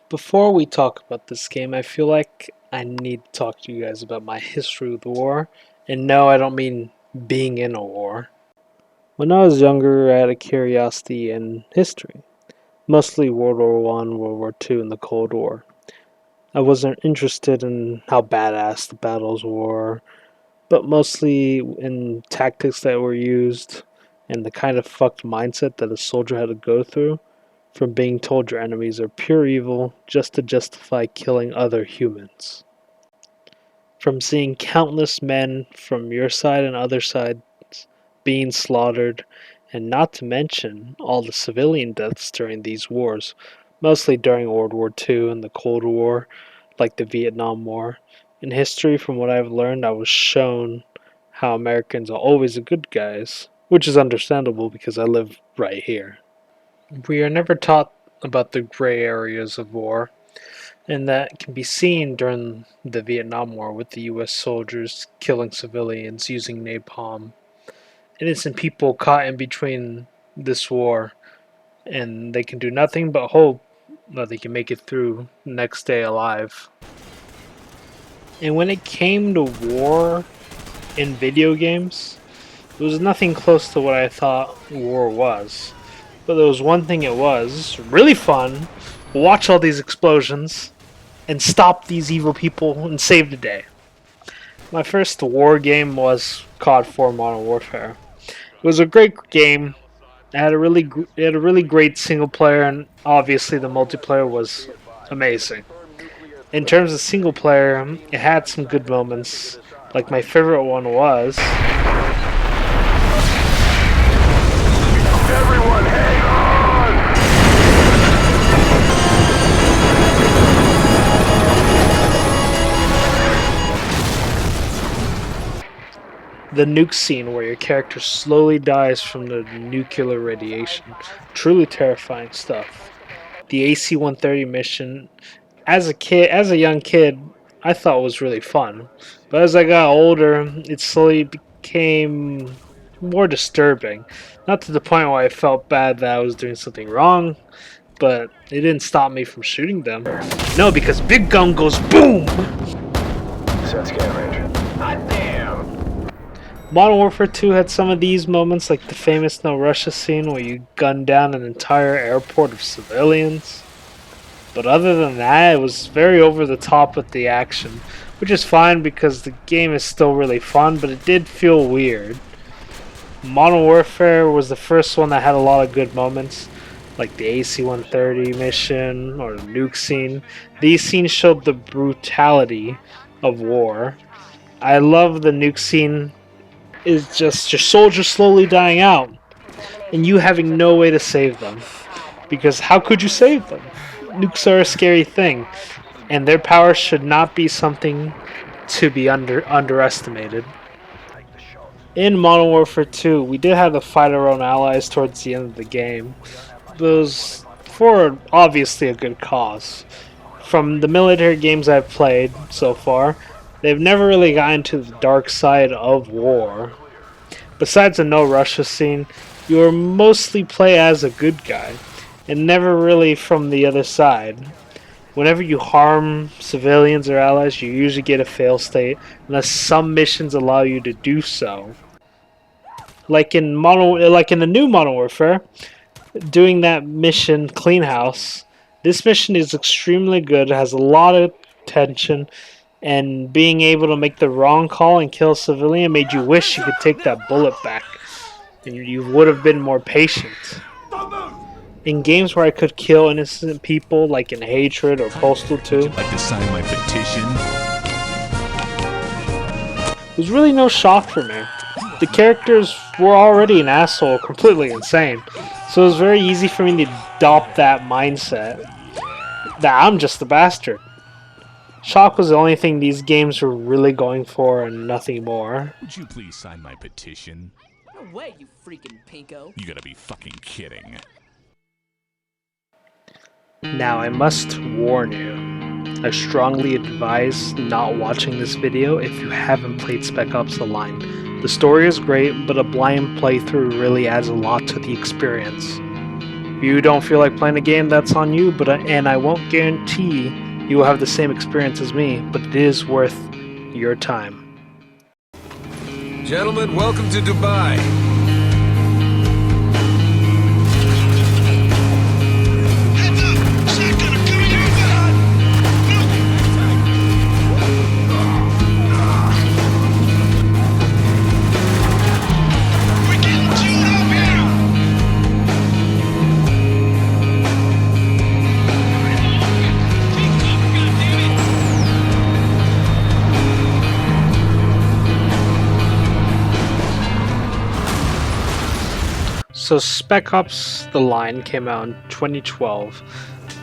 Before we talk about this game, I feel like I need to talk to you guys about my history with war. And no, I don't mean being in a war. When I was younger, I had a curiosity in history, mostly World War One, World War Two, and the Cold War. I wasn't interested in how badass the battles were, but mostly in tactics that were used and the kind of fucked mindset that a soldier had to go through from being told your enemies are pure evil just to justify killing other humans. From seeing countless men from your side and other sides being slaughtered, and not to mention all the civilian deaths during these wars, mostly during World War II and the Cold War, like the Vietnam War. In history, from what I've learned, I was shown how Americans are always the good guys, which is understandable because I live right here. We are never taught about the gray areas of war, and that can be seen during the Vietnam War with the US soldiers killing civilians using napalm. Innocent people caught in between this war, and they can do nothing but hope that they can make it through the next day alive. And when it came to war in video games, it was nothing close to what I thought war was. But there was one thing it was really fun. Watch all these explosions and stop these evil people and save the day. My first war game was COD 4 Modern Warfare. It was a great game. It had a really great single player, and obviously the multiplayer was amazing. In terms of single player, it had some good moments. Like my favorite one was Everyone hang on! the nuke scene where your character slowly dies from the nuclear radiation. Truly terrifying stuff. The AC-130 mission, as a young kid, I thought was really fun. But as I got older, it slowly became more disturbing. Not to the point where I felt bad that I was doing something wrong, but it didn't stop me from shooting them. No, because Big Gun goes boom! Set scan range. Hot damn! Modern Warfare 2 had some of these moments, like the famous No Russia scene where you gun down an entire airport of civilians. But other than that, it was very over the top with the action, which is fine because the game is still really fun, but it did feel weird. Modern Warfare was the first one that had a lot of good moments, like the AC-130 mission or the nuke scene. These scenes showed the brutality of war. I love the nuke scene. Is just your soldiers slowly dying out, and you having no way to save them. Because how could you save them? Nukes are a scary thing, and their power should not be something to be underestimated. In Modern Warfare 2, we did have to fight our own allies towards the end of the game. It was for obviously a good cause. From the military games I've played so far, they've never really gotten to the dark side of war. Besides the No Russia scene, you will mostly play as a good guy, and never really from the other side. Whenever you harm civilians or allies, you usually get a fail state, unless some missions allow you to do so. Like in the new Modern Warfare, doing that mission Clean House, this mission is extremely good, has a lot of tension, and being able to make the wrong call and kill a civilian made you wish you could take that bullet back, and you would have been more patient. In games where I could kill innocent people, like in Hatred or Postal 2, Would you like to sign my petition? it was really no shock for me. The characters were already an asshole, completely insane, so it was very easy for me to adopt that mindset that I'm just a bastard. Shock was the only thing these games were really going for and nothing more. Would you please sign my petition? No way, you freaking pinko. You gotta be fucking kidding. Now I must warn you, I strongly advise not watching this video if you haven't played Spec Ops: The Line. The story is great, but a blind playthrough really adds a lot to the experience. If you don't feel like playing a game, that's on you, and I won't guarantee you will have the same experience as me, but it is worth your time. Gentlemen, welcome to Dubai. So Spec Ops The Line came out in 2012.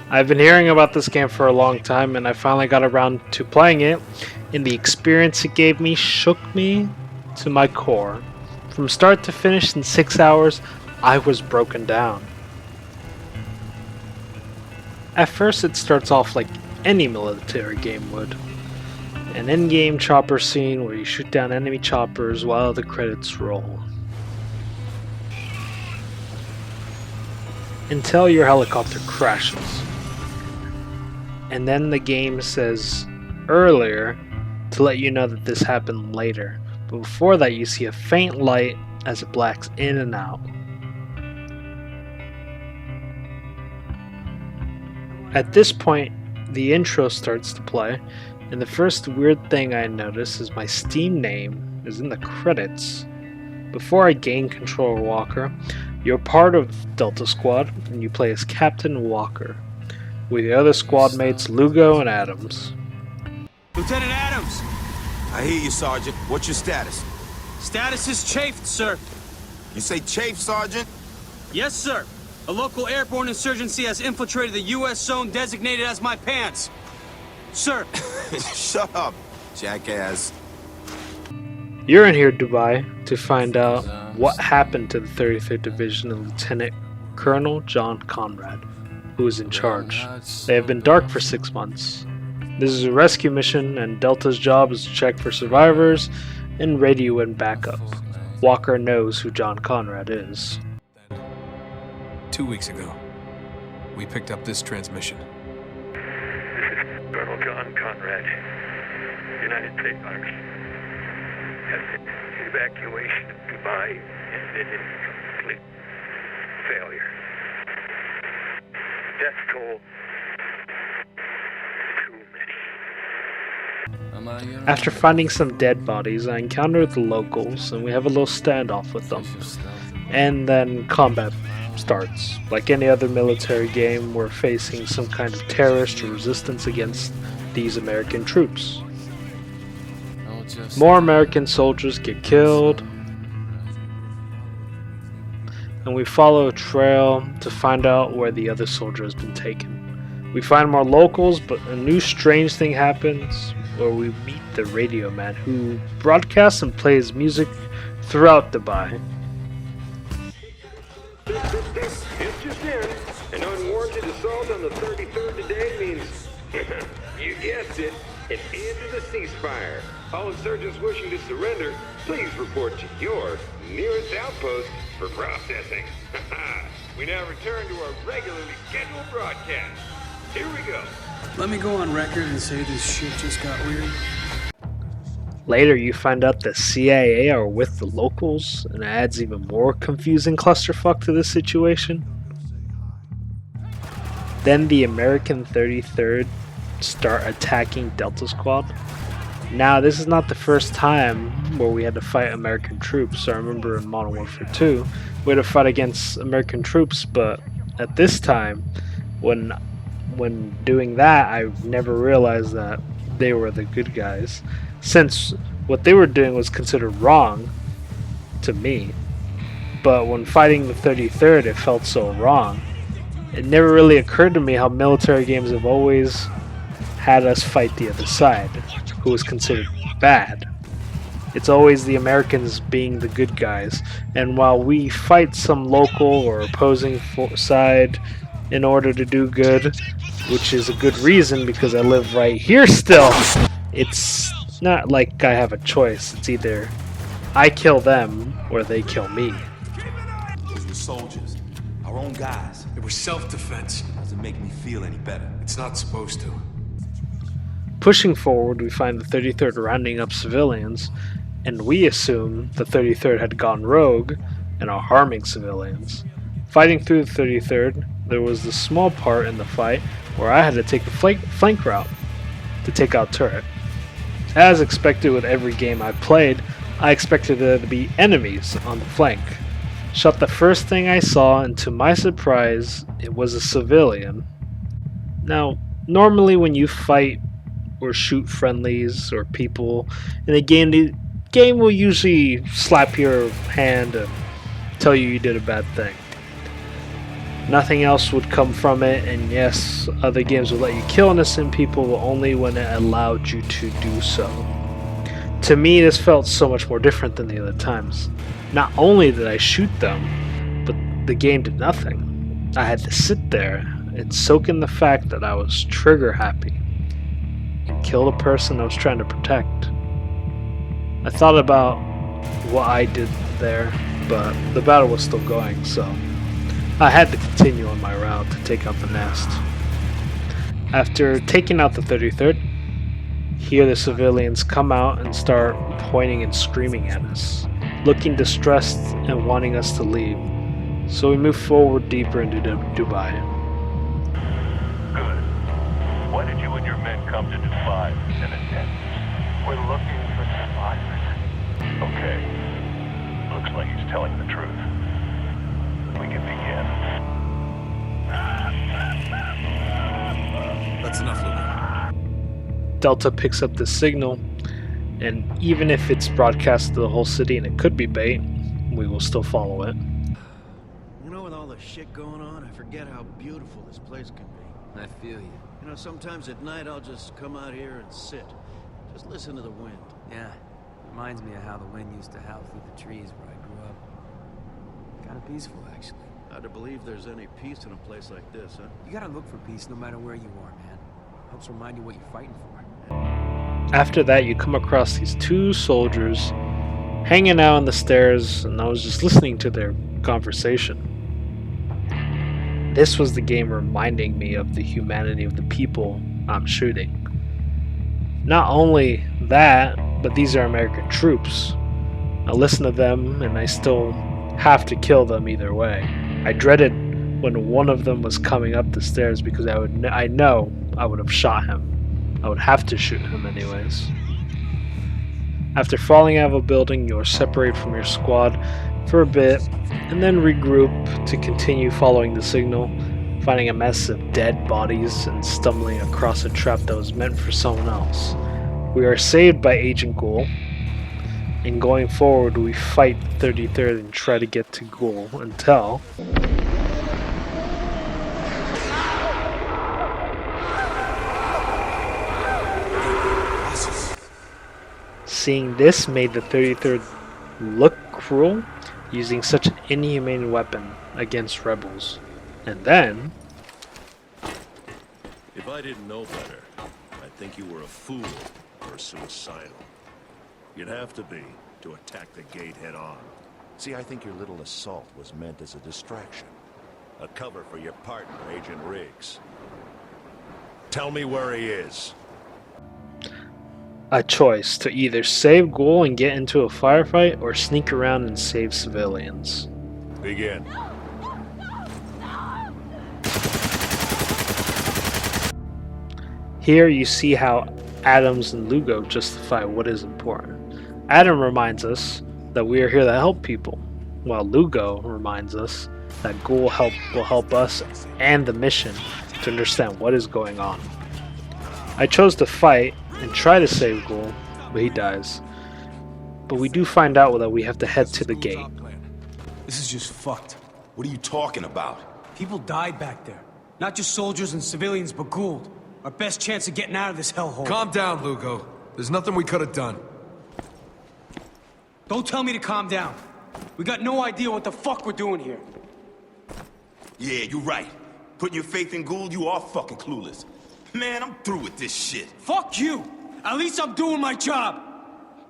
I've been hearing about this game for a long time, and I finally got around to playing it, and the experience it gave me shook me to my core. From start to finish in 6 hours, I was broken down. At first it starts off like any military game would. An in-game chopper scene where you shoot down enemy choppers while the credits roll. Until your helicopter crashes. And then the game says earlier to let you know that this happened later. But before that you see a faint light as it blacks in and out. At this point, the intro starts to play, and the first weird thing I notice is my Steam name is in the credits. Before I gain control of Walker, you're part of Delta Squad, and you play as Captain Walker, with the other squad mates Lugo and Adams. Lieutenant Adams! I hear you, Sergeant. What's your status? Status is chafed, sir. You say chafe, Sergeant? Yes, sir. A local airborne insurgency has infiltrated the U.S. zone designated as my pants. Sir. Shut up, jackass. You're in here, Dubai, to find out what happened to the 33rd Division and Lieutenant Colonel John Conrad, who is in charge. They have been dark for 6 months. This is a rescue mission, and Delta's job is to check for survivors and radio in backup. Walker knows who John Conrad is. 2 weeks ago, we picked up this transmission. This is Colonel John Conrad, United States Army. Evacuation of Dubai ended in complete failure. Death toll too many. After finding some dead bodies, I encounter the locals and we have a little standoff with them. And then combat starts. Like any other military game, we're facing some kind of terrorist or resistance against these American troops. More American soldiers get killed, and we follow a trail to find out where the other soldier has been taken. We find more locals, but a new strange thing happens where we meet the radio man who broadcasts and plays music throughout Dubai. It's just in. An unwarranted assault on the 33rd today means, you guessed it, an end to the ceasefire. All insurgents wishing to surrender, please report to your nearest outpost for processing. We now return to our regularly scheduled broadcast. Here we go. Let me go on record and say this shit just got weird. Later you find out the CIA are with the locals, and it adds even more confusing clusterfuck to this situation. Then the American 33rd start attacking Delta Squad. Now, this is not the first time where we had to fight American troops. I remember in Modern Warfare 2, we had to fight against American troops, but at this time, when doing that, I never realized that they were the good guys, since what they were doing was considered wrong to me. But when fighting the 33rd, it felt so wrong. It never really occurred to me how military games have always had us fight the other side, who was considered bad. It's always the Americans being the good guys, and while we fight some local or opposing side in order to do good, which is a good reason because I live right here still, it's not like I have a choice. It's either I kill them or they kill me. Those were soldiers, our own guys. They was self-defense. Doesn't make me feel any better. It's not supposed to. Pushing forward, we find the 33rd rounding up civilians, and we assume the 33rd had gone rogue and are harming civilians. Fighting through the 33rd, there was this small part in the fight where I had to take a flank route to take out turret. As expected with every game I played, I expected there to be enemies on the flank. Shot the first thing I saw, and to my surprise, it was a civilian. Now, normally when you fight or shoot friendlies or people in a game, the game will usually slap your hand and tell you did a bad thing. Nothing else would come from it, and yes, other games will let you kill innocent people, but only when it allowed you to do so. To me, this felt so much more different than the other times. Not only did I shoot them, but the game did nothing. I had to sit there and soak in the fact that I was trigger happy and kill the person I was trying to protect. I thought about what I did there, but the battle was still going, so I had to continue on my route to take out the nest. After taking out the 33rd, here the civilians come out and start pointing and screaming at us, looking distressed and wanting us to leave. So we move forward deeper into Dubai. Good. Why did you and your men come to Dubai and attend? We're looking for survivors. Okay. Looks like he's telling the truth. We can begin. That's enough, Lugo. Delta picks up the signal, and even if it's broadcast to the whole city and it could be bait, we will still follow it. You know, with all the shit going on, I forget how beautiful this place can be. I feel you. You know, sometimes at night I'll just come out here and sit. Just listen to the wind. Yeah, reminds me of how the wind used to howl through the trees where I grew up. Kind of peaceful, actually. Hard to believe there's any peace in a place like this, huh? You gotta look for peace no matter where you are, man. Helps remind you what you're fighting for. After that, you come across these two soldiers hanging out on the stairs, and I was just listening to their conversation. This was the game reminding me of the humanity of the people I'm shooting. Not only that, but these are American troops. I listen to them, and I still have to kill them either way. I dreaded when one of them was coming up the stairs because I know I would have shot him. I would have to shoot him anyways. After falling out of a building, you're separated from your squad for a bit, and then regroup to continue following the signal, finding a mess of dead bodies and stumbling across a trap that was meant for someone else. We are saved by Agent Ghoul, and going forward we fight the 33rd and try to get to Ghoul until... Seeing this made the 33rd look cruel, using such an inhumane weapon against rebels. And then... If I didn't know better, I'd think you were a fool or suicidal. You'd have to be to attack the gate head on. See, I think your little assault was meant as a distraction. A cover for your partner, Agent Riggs. Tell me where he is. A choice to either save Ghoul and get into a firefight, or sneak around and save civilians. Begin. Here you see how Adams and Lugo justify what is important. Adam reminds us that we are here to help people, while Lugo reminds us that Ghoul will help us and the mission to understand what is going on. I chose to fight and try to save Ghoul, but he dies. But we do find out that we have to head to the gate. This is just fucked. What are you talking about? People died back there. Not just soldiers and civilians, but Gould. Our best chance of getting out of this hellhole. Calm down, Lugo. There's nothing we could have done. Don't tell me to calm down. We got no idea what the fuck we're doing here. Yeah, you're right. Putting your faith in Gould, you are fucking clueless. Man, I'm through with this shit. Fuck you! At least I'm doing my job!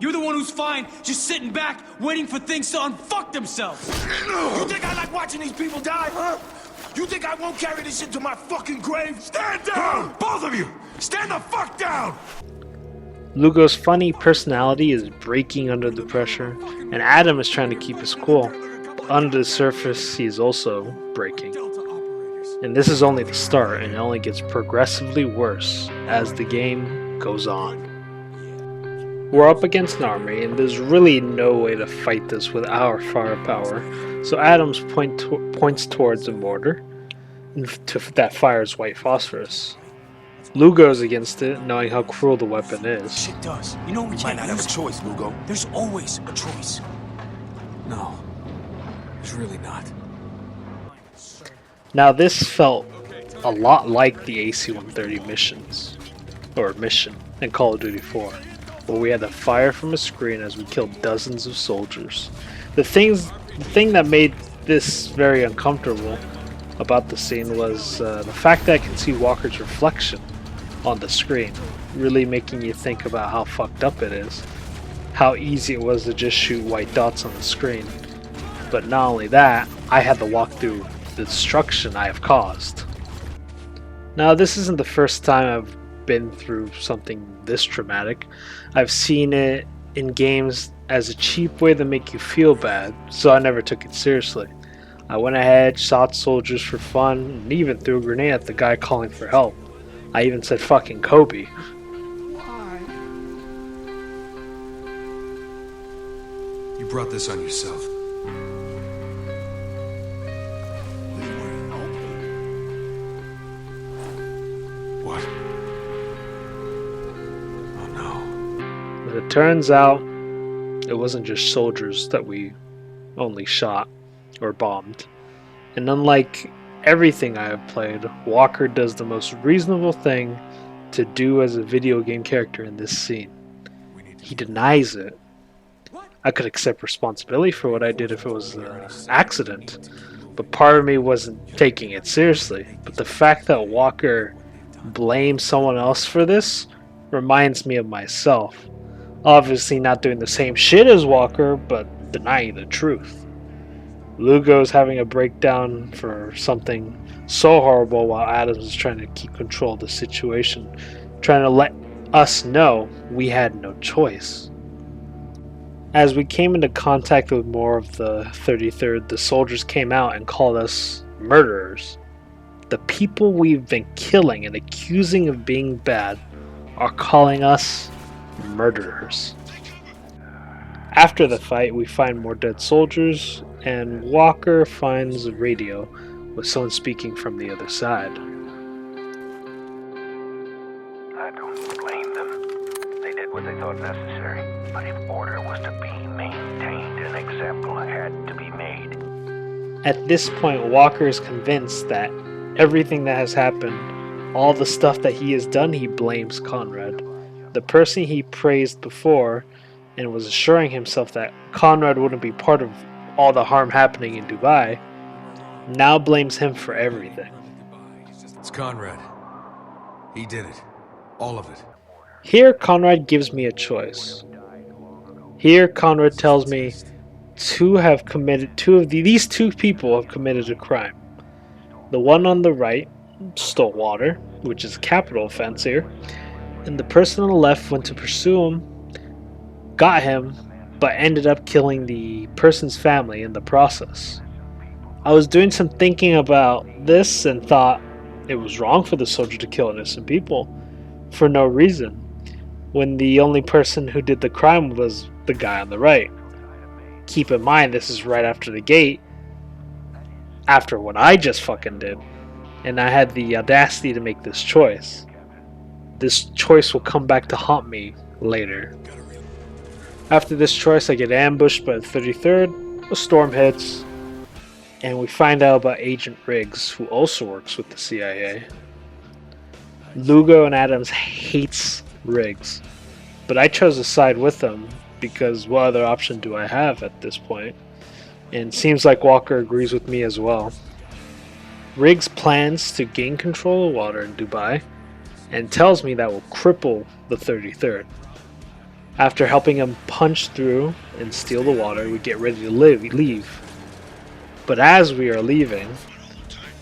You're the one who's fine, just sitting back, waiting for things to unfuck themselves! You think I like watching these people die, huh? You think I won't carry this shit to my fucking grave? Stand down! Both of you! Stand the fuck down! Lugo's funny personality is breaking under the pressure, and Adam is trying to keep his cool. But under the surface, he is also breaking. And this is only the start, and it only gets progressively worse as the game goes on. We're up against an army, and there's really no way to fight this with our firepower, so Adams points towards a mortar that fires white phosphorus. Lugo's against it, knowing how cruel the weapon is. Shit does. You know we might not have a choice, Lugo. There's always a choice. No. There's really not. Now this felt a lot like the AC-130 mission in Call of Duty 4, where we had to fire from a screen as we killed dozens of soldiers. The thing that made this very uncomfortable about the scene was the fact that I can see Walker's reflection on the screen, really making you think about how fucked up it is, how easy it was to just shoot white dots on the screen. But not only that, I had to walk through the destruction I have caused. Now this isn't the first time I've been through something this traumatic. I've seen it in games as a cheap way to make you feel bad, so I never took it seriously. I went ahead, shot soldiers for fun, and even threw a grenade at the guy calling for help. I even said fucking Kobe. You brought this on yourself. What? Oh no. But it turns out it wasn't just soldiers that we only shot or bombed. And unlike everything I have played, Walker does the most reasonable thing to do as a video game character in this scene. He denies it. I could accept responsibility for what I did if it was an accident, but part of me wasn't taking it seriously. But the fact that Walker blames someone else for this reminds me of myself. Obviously not doing the same shit as Walker, but denying the truth. Lugo's having a breakdown for something so horrible while Adams is trying to keep control of the situation, trying to let us know we had no choice. As we came into contact with more of the 33rd, the soldiers came out and called us murderers. The people we've been killing and accusing of being bad are calling us murderers. After the fight, we find more dead soldiers, and Walker finds a radio with someone speaking from the other side. I don't blame them. They did what they thought necessary. But if order was to be maintained, an example had to be made. At this point, Walker is convinced that everything that has happened, all the stuff that he has done, he blames Conrad. The person he praised before and was assuring himself that Conrad wouldn't be part of all the harm happening in Dubai, now blames him for everything. It's Conrad. He did it. All of it. Here, Conrad gives me a choice. Here, Conrad tells me these two people have committed a crime. The one on the right stole water, which is a capital offense here, and the person on the left went to pursue him, got him, but ended up killing the person's family in the process. I was doing some thinking about this and thought it was wrong for the soldier to kill innocent people for no reason, when the only person who did the crime was the guy on the right. Keep in mind, this is right after the gate, after what I just fucking did, and I had the audacity to make this choice. This choice will come back to haunt me later. After this choice, I get ambushed by the 33rd, a storm hits, and we find out about Agent Riggs, who also works with the CIA. Lugo and Adams hates Riggs, but I chose to side with them because what other option do I have at this point? And it seems like Walker agrees with me as well. Riggs plans to gain control of water in Dubai and tells me that will cripple the 33rd. After helping him punch through and steal the water, we get ready to leave. But as we are leaving,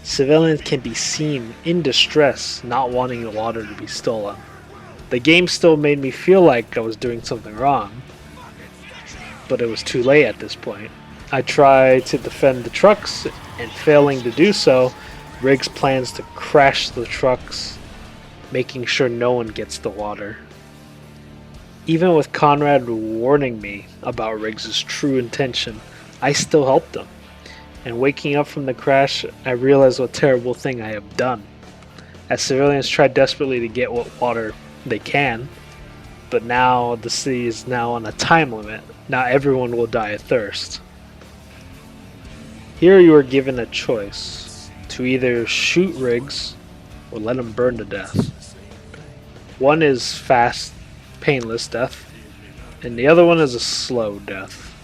Civilians can be seen in distress, not wanting the water to be stolen. The game still made me feel like I was doing something wrong, but it was too late at this point. I tried to defend the trucks, and failing to do so, Riggs plans to crash the trucks, making sure no one gets the water. Even with Conrad warning me about Riggs' true intention, I still helped him. And waking up from the crash, I realized what terrible thing I have done. As civilians try desperately to get what water they can, but now the city is now on a time limit. Not everyone will die of thirst. Here you are given a choice to either shoot Riggs or let him burn to death. One is fast, painless death, and the other one is a slow death.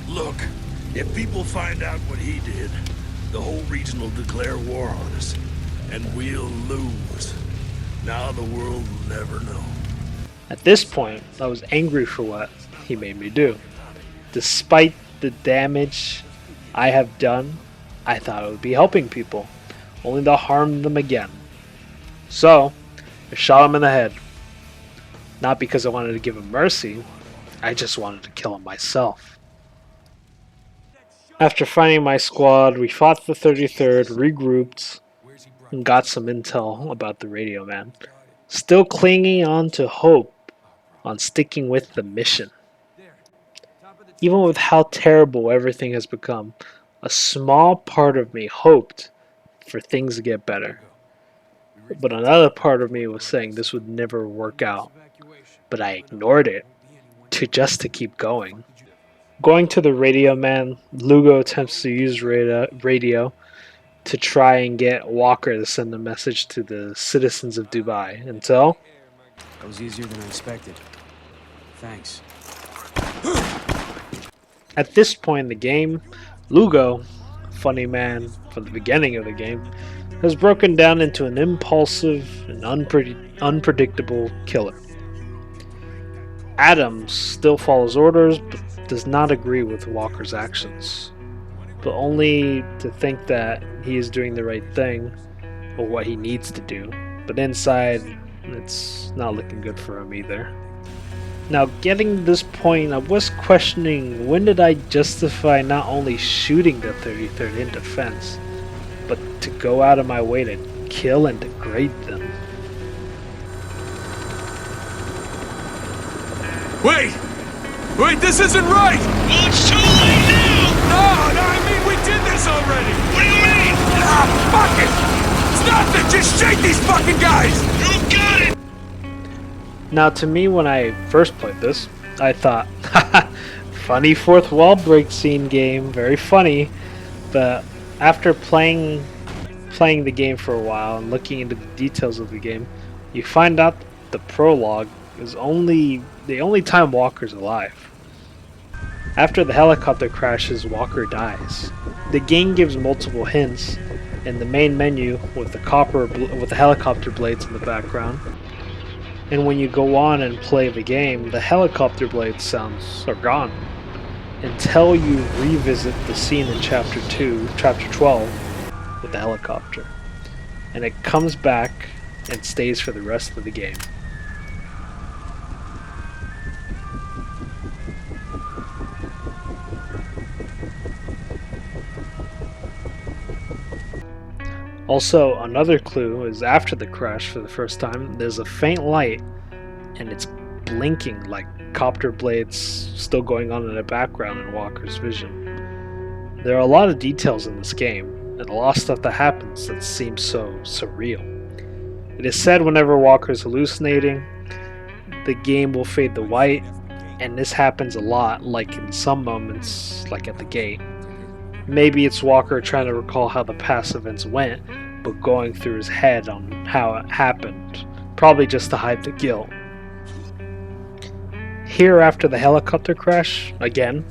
Look, if people find out what he did, the whole region will declare war on us, and we'll lose. Now the world will never know. At this point, I was angry for what he made me do. Despite the damage I have done, I thought it would be helping people, only to harm them again. So, I shot him in the head. Not because I wanted to give him mercy, I just wanted to kill him myself. After finding my squad, we fought the 33rd, regrouped, and got some intel about the radio man. Still clinging on to hope on sticking with the mission. Even with how terrible everything has become, a small part of me hoped for things to get better. But another part of me was saying this would never work out. But I ignored it just to keep going. Going to the radio man, Lugo attempts to use radio to try and get Walker to send a message to the citizens of Dubai. Until That was easier than I expected. Thanks. at this point in the game, Lugo, funny man from the beginning of the game, has broken down into an impulsive and unpredictable killer. Adams still follows orders, but does not agree with Walker's actions, but only to think that he is doing the right thing or what he needs to do. But inside, it's not looking good for him either. Now, getting to this point, I was questioning when did I justify not only shooting the 33rd in defense, but to go out of my way to kill and degrade them. Wait! Wait, this isn't right! Well, it's too late now! No, I mean, we did this already! What do you mean? Ah, fuck it! It's nothing! Just shake these fucking guys! You got it! Now, to me, when I first played this, I thought, haha, funny fourth wall break scene game, very funny. But after playing the game for a while and looking into the details of the game, you find out the prologue is the only time Walker's alive. After the helicopter crashes, Walker dies. The game gives multiple hints in the main menu with the helicopter blades in the background. And when you go on and play the game, the helicopter blade sounds are gone until you revisit the scene in chapter 12 with the helicopter. And it comes back and stays for the rest of the game. Also, another clue is after the crash for the first time, there's a faint light and it's blinking like copter blades still going on in the background in Walker's vision. There are a lot of details in this game and a lot of stuff that happens that seems so surreal. It is said whenever Walker's hallucinating, the game will fade to white, and this happens a lot, like in some moments, like at the gate. Maybe it's Walker trying to recall how the past events went, but going through his head on how it happened, probably just to hide the guilt. Here, after the helicopter crash, again,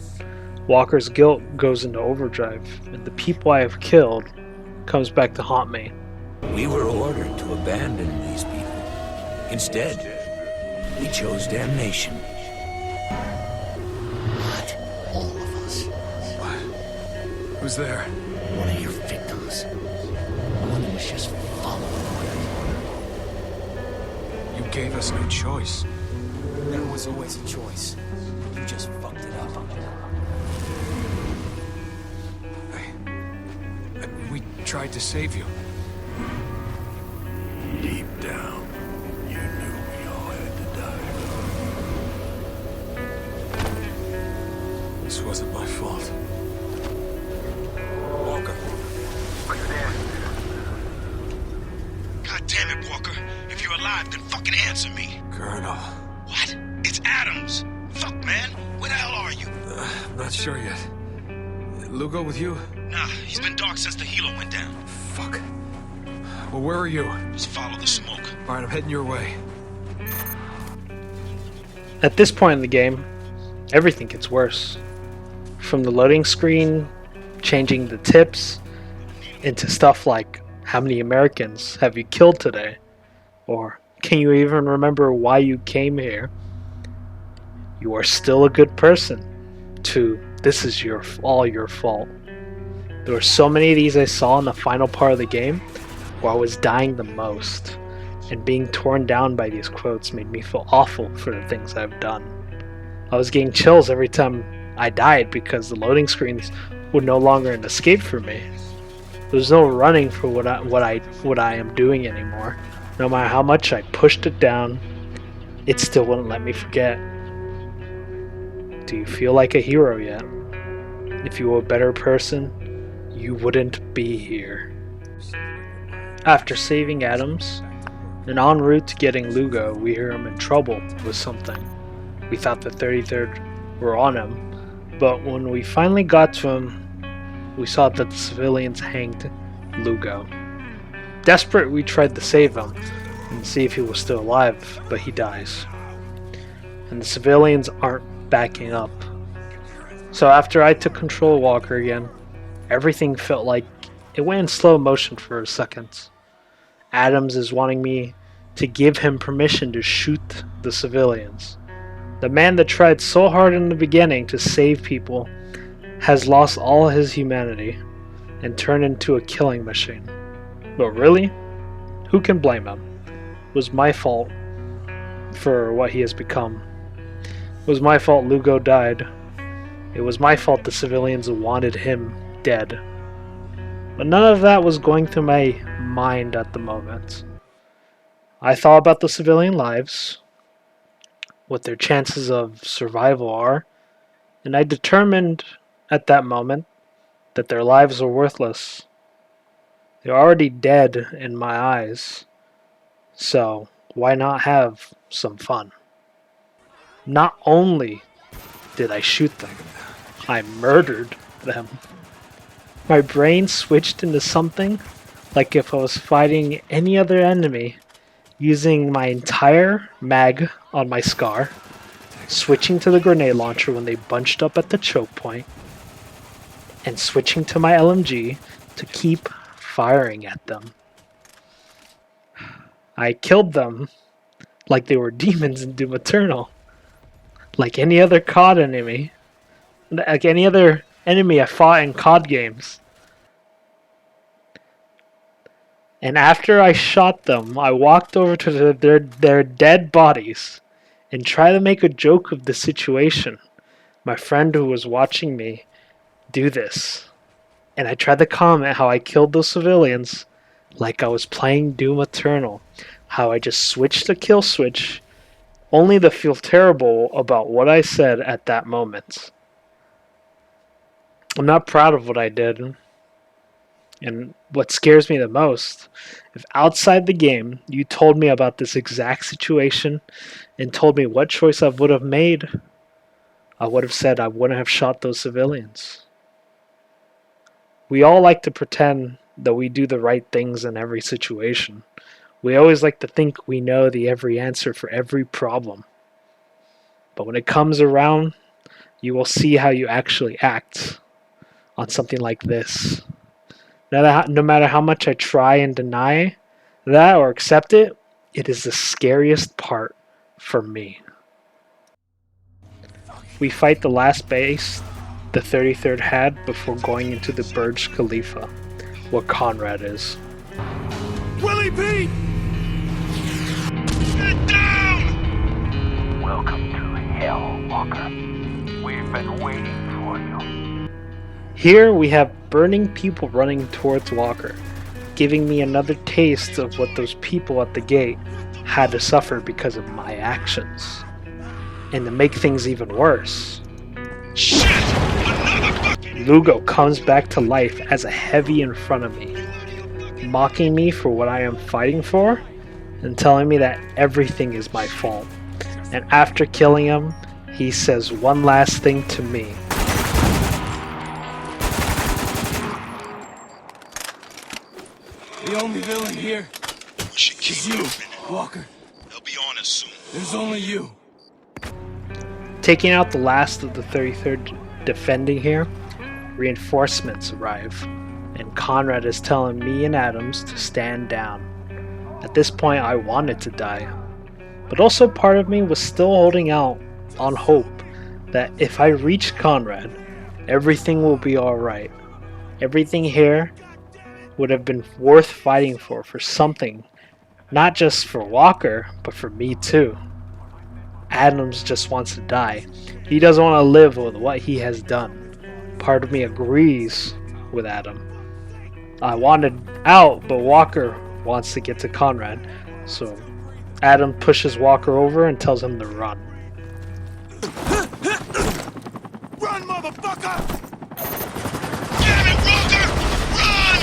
Walker's guilt goes into overdrive, and the people I have killed comes back to haunt me. We were ordered to abandon these people. Instead, we chose damnation. Not all of us. Who's there? One of your victims. gave us no choice. There was always a choice. You just fucked it up. We tried to save you. Deep down, you knew we all had to die. This wasn't my fault. Walker. God damn it, Walker. If you're alive, then fucking answer me. Colonel. What? It's Adams. Fuck, man. Where the hell are you? I'm not sure yet. Lugo with you? Nah, he's been dark since the helo went down. Fuck. Well, where are you? Just follow the smoke. Alright, I'm heading your way. At this point in the game, everything gets worse. From the loading screen, changing the tips, into stuff like, how many Americans have you killed today? Or, can you even remember why you came here? You are still a good person. To, this is all your fault. There were so many of these I saw in the final part of the game where I was dying the most, and being torn down by these quotes made me feel awful for the things I've done. I was getting chills every time I died because the loading screens were no longer an escape for me. There's no running for what I am doing anymore. No matter how much I pushed it down, it still wouldn't let me forget. Do you feel like a hero yet? If you were a better person, you wouldn't be here. After saving Adams, and en route to getting Lugo, we hear him in trouble with something. We thought the 33rd were on him, but when we finally got to him, we saw that the civilians hanged Lugo. Desperate, we tried to save him and see if he was still alive, but he dies. And the civilians aren't backing up. So after I took control of Walker again, everything felt like it went in slow motion for a second. Adams is wanting me to give him permission to shoot the civilians. The man that tried so hard in the beginning to save people has lost all his humanity and turned into a killing machine. But really, who can blame him? It was my fault for what he has become. It was my fault Lugo died. It was my fault the civilians wanted him dead. But none of that was going through my mind at the moment. I thought about the civilian lives, what their chances of survival are, and I determined at that moment that their lives were worthless. They're already dead in my eyes, so why not have some fun? Not only did I shoot them, I murdered them. My brain switched into something like if I was fighting any other enemy, using my entire mag on my Scar, switching to the grenade launcher when they bunched up at the choke point, and switching to my LMG to keep firing at them. I killed them like they were demons in Doom Eternal. Like any other COD enemy. Like any other enemy I fought in COD games. And after I shot them, I walked over to their dead bodies and tried to make a joke of the situation. My friend who was watching me do this. And I tried to comment how I killed those civilians like I was playing Doom Eternal. How I just switched the kill switch only to feel terrible about what I said at that moment. I'm not proud of what I did. And what scares me the most, if outside the game you told me about this exact situation and told me what choice I would have made, I would have said I wouldn't have shot those civilians. We all like to pretend that we do the right things in every situation. We always like to think we know the every answer for every problem. But when it comes around, you will see how you actually act on something like this. No matter how much I try and deny that or accept it, it is the scariest part for me. We fight the last base the 33rd had before going into the Burj Khalifa, where Conrad is. Willie Pete! Here we have burning people running towards Walker, giving me another taste of what those people at the gate had to suffer because of my actions. And to make things even worse, Lugo comes back to life as a heavy in front of me, mocking me for what I am fighting for and telling me that everything is my fault. And after killing him, he says one last thing to me. The only villain here is you, Walker. They'll be on us soon. There's only you. Taking out the last of the 33rd defending here, reinforcements arrive, and Conrad is telling me and Adams to stand down. At this point, I wanted to die, but also part of me was still holding out on hope that if I reach Conrad, everything will be alright. Everything here would have been worth fighting for something, not just for Walker, but for me too. Adams just wants to die. He doesn't want to live with what he has done. Part of me agrees with Adam. I wanted out, but Walker wants to get to Conrad, so Adam pushes Walker over and tells him to run. Run, motherfucker! Damn it, Walker! Run!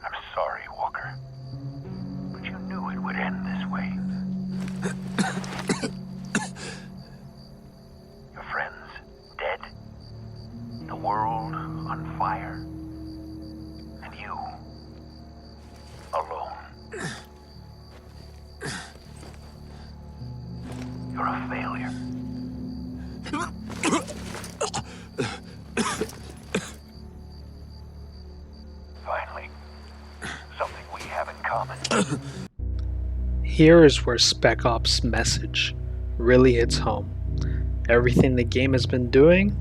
I'm sorry, Walker. But you knew it would end this way. Your friends dead. The world on fire. And you alone. You're a failure. Finally, something we have in common. Here is where Spec Ops' message really hits home. Everything the game has been doing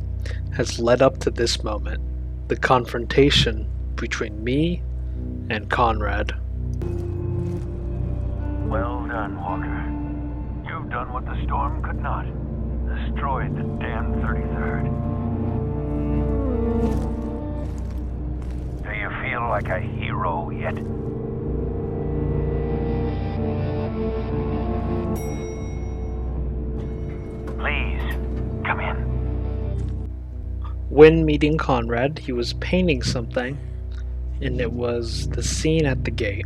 has led up to this moment, the confrontation between me and Conrad. Well done, Walker. You've done what the storm could not. Destroyed the damn 33rd. Do you feel like a hero yet? Please, come in. When meeting Conrad, he was painting something, and it was the scene at the gate.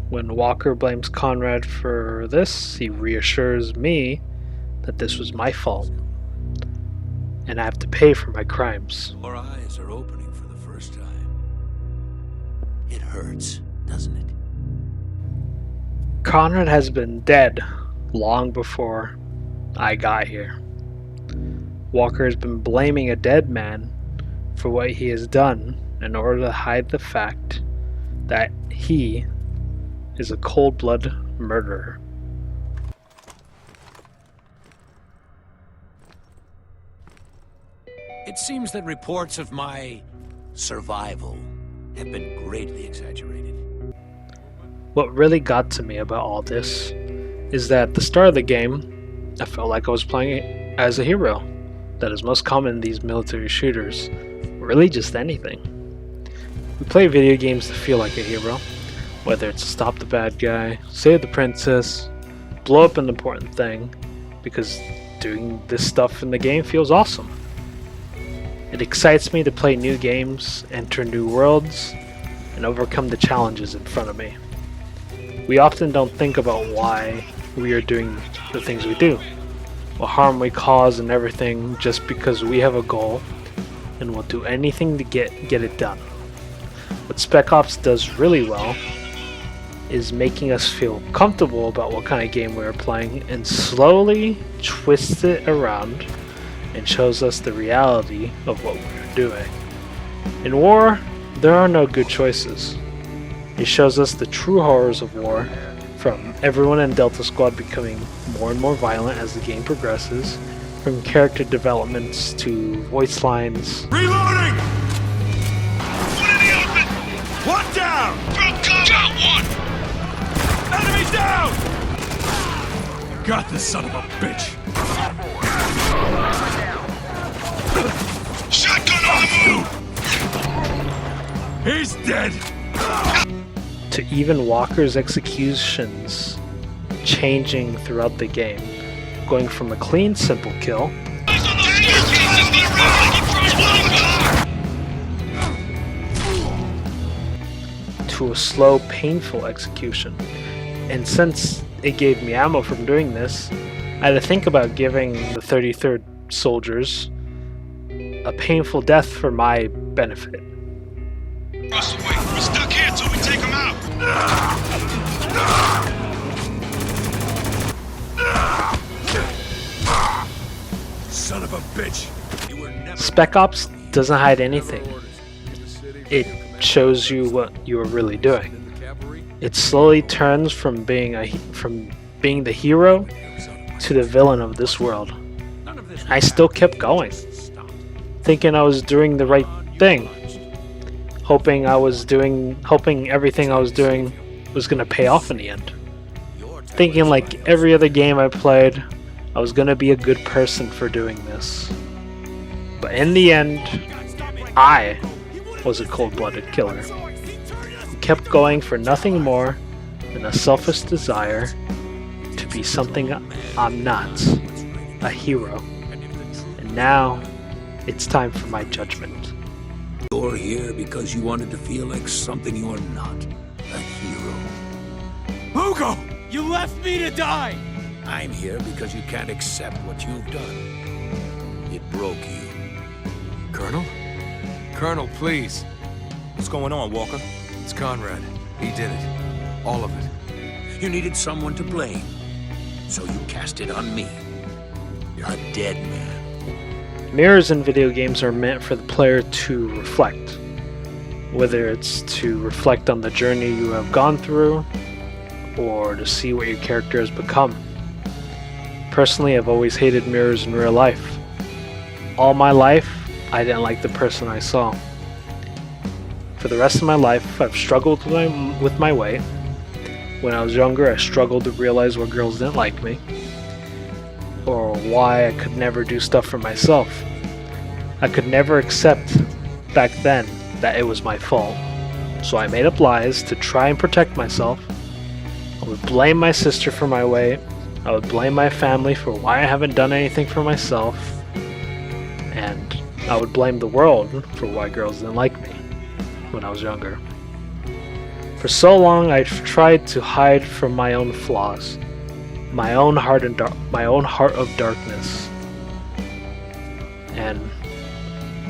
When Walker blames Conrad for this, he reassures me that this was my fault, and I have to pay for my crimes. Our eyes are opening for the first time. It hurts, doesn't it? Conrad has been dead long before I got here. Walker has been blaming a dead man for what he has done in order to hide the fact that he is a cold-blooded murderer. It seems that reports of my survival have been greatly exaggerated. What really got to me about all this is that at the start of the game, I felt like I was playing as a hero. That is most common in these military shooters, really just anything. We play video games to feel like a hero, whether it's to stop the bad guy, save the princess, blow up an important thing, because doing this stuff in the game feels awesome. It excites me to play new games, enter new worlds, and overcome the challenges in front of me. We often don't think about why we are doing the things we do, what harm we cause and everything, just because we have a goal and will do anything to get it done. What Spec Ops does really well is making us feel comfortable about what kind of game we are playing and slowly twists it around and shows us the reality of what we're doing. In war, there are no good choices. It shows us the true horrors of war, from everyone in Delta Squad becoming more and more violent as the game progresses, from character developments to voice lines. Reloading! One down! Got one! Enemy down! Got this son of a bitch. Shotgun on the move! He's dead. To even Walker's executions changing throughout the game, going from a clean, simple kill to a slow, painful execution. And since it gave me ammo from doing this, I had to think about giving the 33rd soldiers a painful death for my benefit. Russell, wait. We're stuck here till we take them out. Son of a bitch. You were never Spec Ops doesn't hide anything. It shows you what you are really doing. It slowly turns from being the hero to the villain of this world. I still kept going, thinking I was doing the right thing, hoping everything I was doing was gonna pay off in the end. Thinking like every other game I played, I was gonna be a good person for doing this. But in the end, I was a cold-blooded killer who kept going for nothing more than a selfish desire to be something I'm not, a hero. And now, it's time for my judgment. You're here because you wanted to feel like something you're not, a hero. Hugo! You left me to die! I'm here because you can't accept what you've done. It broke you. Colonel? Colonel, please. What's going on, Walker? It's Conrad. He did it. All of it. You needed someone to blame, so you cast it on me. You're a dead man. Mirrors in video games are meant for the player to reflect. Whether it's to reflect on the journey you have gone through, or to see what your character has become. Personally, I've always hated mirrors in real life. All my life, I didn't like the person I saw. For the rest of my life, I've struggled with my weight. When I was younger, I struggled to realize why girls didn't like me, or why I could never do stuff for myself. I could never accept back then that it was my fault. So I made up lies to try and protect myself. I would blame my sister for my weight. I would blame my family for why I haven't done anything for myself. And I would blame the world for why girls didn't like me when I was younger. For so long, I've tried to hide from my own flaws, my own heart of darkness, and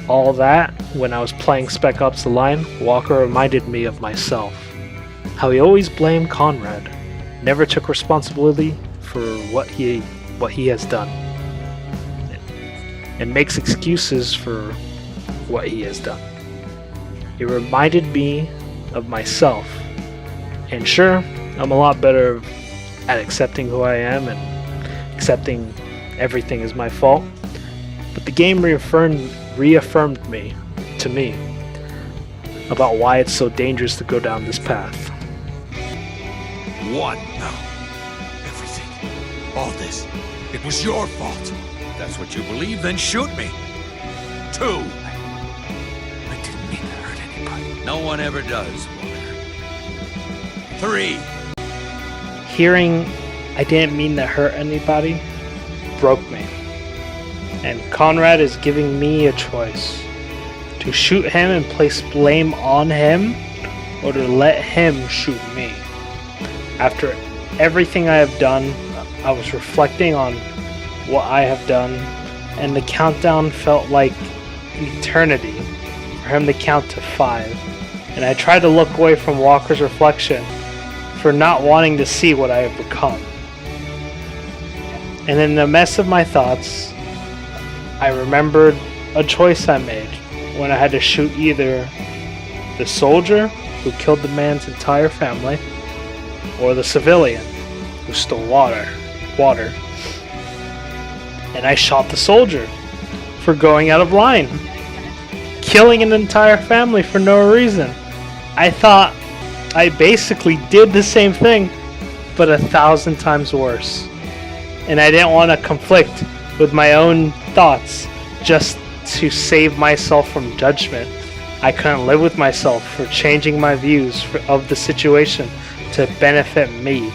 all that. When I was playing Spec Ops: The Line, Walker reminded me of myself. How he always blamed Conrad, never took responsibility for what he has done, and makes excuses for what he has done. It reminded me of myself. And sure, I'm a lot better at accepting who I am and accepting everything is my fault. But the game reaffirmed me about why it's so dangerous to go down this path. One. No. Everything. All this. It was your fault. That's what you believe, then shoot me. Two. I didn't mean to hurt anybody. No one ever does, Walker. Three. Hearing I didn't mean to hurt anybody broke me. And Conrad is giving me a choice. To shoot him and place blame on him, or to let him shoot me. After everything I have done, I was reflecting on what I have done, and the countdown felt like an eternity for him to count to 5. And I tried to look away from Walker's reflection for not wanting to see what I have become. And in the mess of my thoughts, I remembered a choice I made when I had to shoot either the soldier who killed the man's entire family, or the civilian who stole water. And I shot the soldier for going out of line, killing an entire family for no reason. I thought I basically did the same thing, but 1,000 times worse. And I didn't want to conflict with my own thoughts just to save myself from judgment. I couldn't live with myself for changing my views of the situation to benefit me.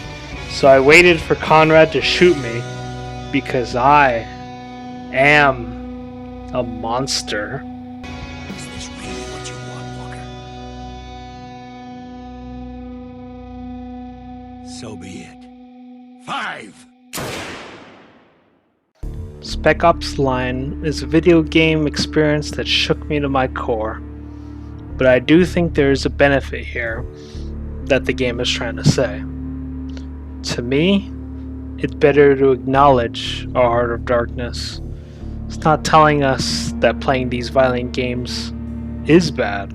So I waited for Conrad to shoot me because I am a monster. Is this really what you want, Walker? So be it. 5! Spec Ops Line is a video game experience that shook me to my core. But I do think there is a benefit here that the game is trying to say. To me, it's better to acknowledge our heart of darkness. It's not telling us that playing these violent games is bad,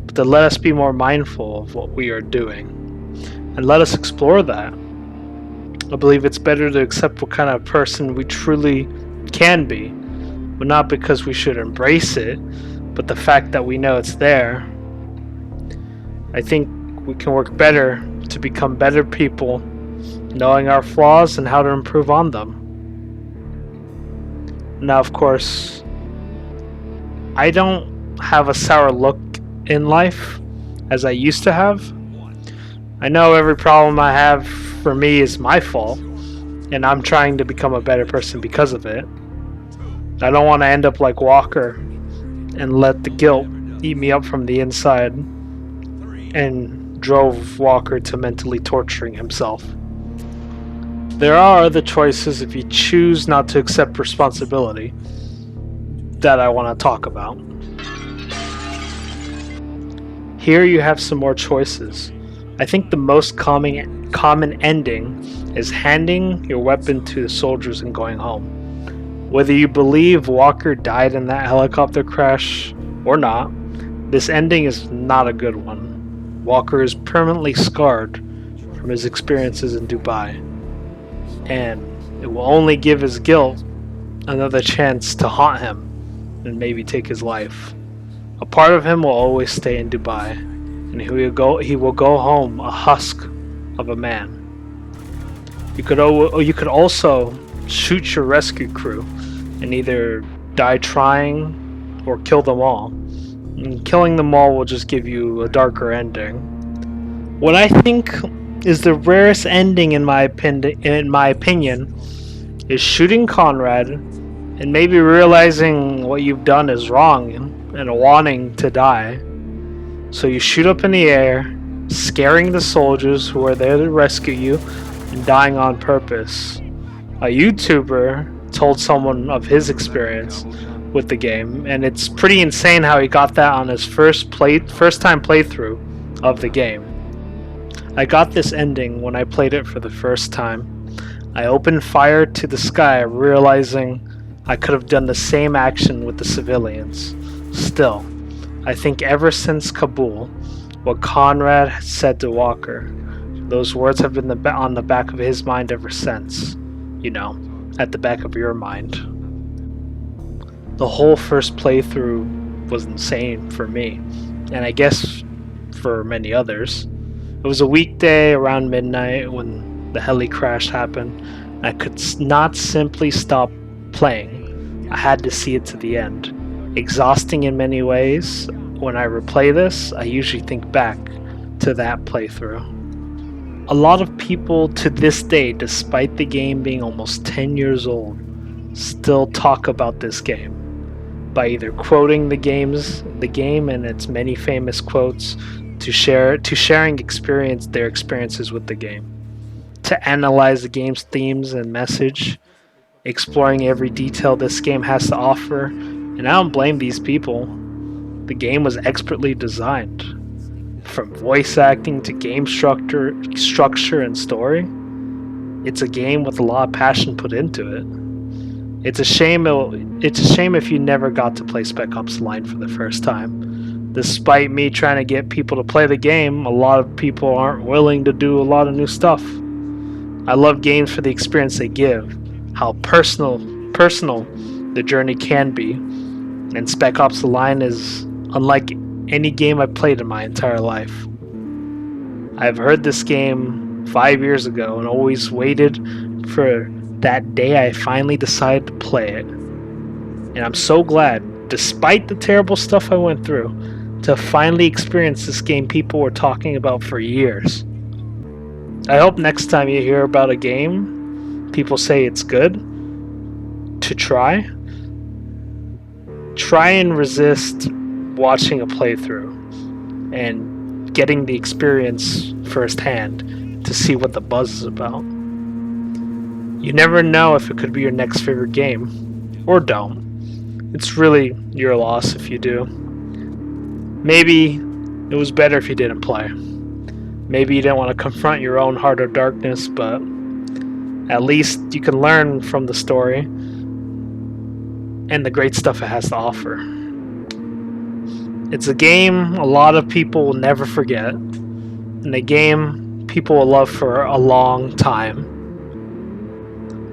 but to let us be more mindful of what we are doing and let us explore that. I believe it's better to accept what kind of person we truly can be, but not because we should embrace it, but the fact that we know it's there. I think we can work better to become better people, knowing our flaws and how to improve on them. Now, of course, I don't have a sour look in life as I used to have. I know every problem I have for me is my fault, and I'm trying to become a better person because of it. I don't want to end up like Walker and let the guilt eat me up from the inside and drove Walker to mentally torturing himself. There are other choices if you choose not to accept responsibility that I want to talk about. Here you have some more choices. I think the most common ending is handing your weapon to the soldiers and going home. Whether you believe Walker died in that helicopter crash or not, this ending is not a good one. Walker is permanently scarred from his experiences in Dubai, and it will only give his guilt another chance to haunt him and maybe take his life. A part of him will always stay in Dubai, and he will go home a husk of a man. You could also shoot your rescue crew and either die trying or kill them all. And killing them all will just give you a darker ending. What I think is the rarest ending in my opinion is shooting Conrad and maybe realizing what you've done is wrong and wanting to die. So you shoot up in the air, scaring the soldiers who are there to rescue you and dying on purpose. A YouTuber told someone of his experience with the game, and it's pretty insane how he got that on his first time playthrough of the game. I got this ending when I played it for the first time. I opened fire to the sky, realizing I could have done the same action with the civilians. Still, I think ever since Kabul, what Conrad said to Walker, those words have been on the back of his mind ever since. You know, at the back of your mind. The whole first playthrough was insane for me, and I guess for many others. It was a weekday around midnight when the heli crash happened. I could not simply stop playing. I had to see it to the end. Exhausting in many ways. When I replay this, I usually think back to that playthrough. A lot of people to this day, despite the game being almost 10 years old, still talk about this game by either quoting the game and its many famous quotes, to sharing their experiences with the game, to analyze the game's themes and message, exploring every detail this game has to offer. And I don't blame these people. The game was expertly designed. From voice acting to game structure and story, it's a game with a lot of passion put into it. It's a shame if you never got to play Spec Ops Line for the first time. Despite me trying to get people to play the game, a lot of people aren't willing to do a lot of new stuff. I love games for the experience they give, how personal the journey can be, and Spec Ops The Line is unlike any game I've played in my entire life. I've heard this game 5 years ago and always waited for that day I finally decided to play it. And I'm so glad, despite the terrible stuff I went through, to finally experience this game people were talking about for years. I hope next time you hear about a game people say it's good to try and resist watching a playthrough and getting the experience firsthand to see what the buzz is about. You never know if it could be your next favorite game, or don't. It's really your loss if you do. Maybe it was better if you didn't play. Maybe you didn't want to confront your own heart of darkness, but at least you can learn from the story and the great stuff it has to offer. It's a game a lot of people will never forget, and a game people will love for a long time.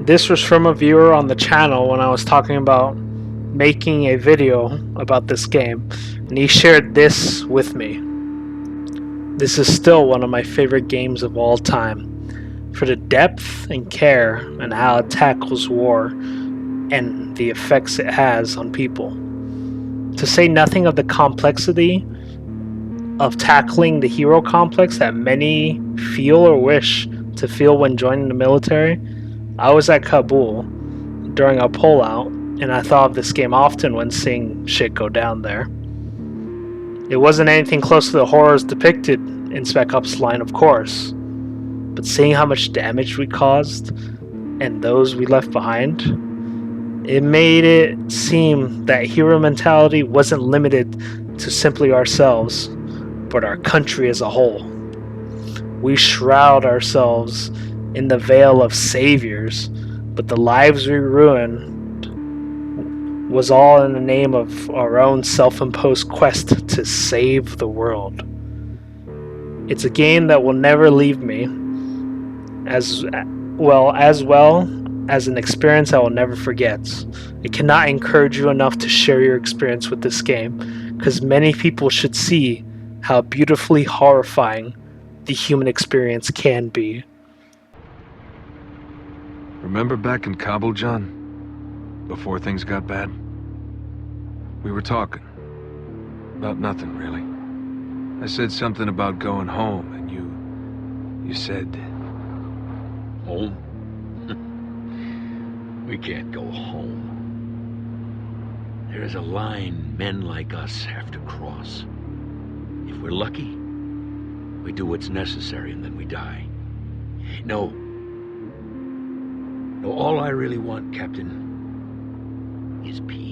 This was from a viewer on the channel when I was talking about making a video about this game, and he shared this with me. This is still one of my favorite games of all time, for the depth and care and how it tackles war and the effects it has on people. To say nothing of the complexity of tackling the hero complex that many feel or wish to feel when joining the military. I was at Kabul during a pullout, and I thought of this game often when seeing shit go down there. It wasn't anything close to the horrors depicted in Spec Ops line, of course, but seeing how much damage we caused and those we left behind, it made it seem that hero mentality wasn't limited to simply ourselves, but our country as a whole. We shroud ourselves in the veil of saviors, but the lives we ruined was all in the name of our own self-imposed quest to save the world. It's a game that will never leave me, as well as an experience I will never forget. I cannot encourage you enough to share your experience with this game, because many people should see how beautifully horrifying the human experience can be. Remember back in Kabul, John? Before things got bad? We were talking. About nothing, really. I said something about going home, and you said... Home? We can't go home. There is a line men like us have to cross. If we're lucky, we do what's necessary and then we die. No, all I really want, Captain, is peace.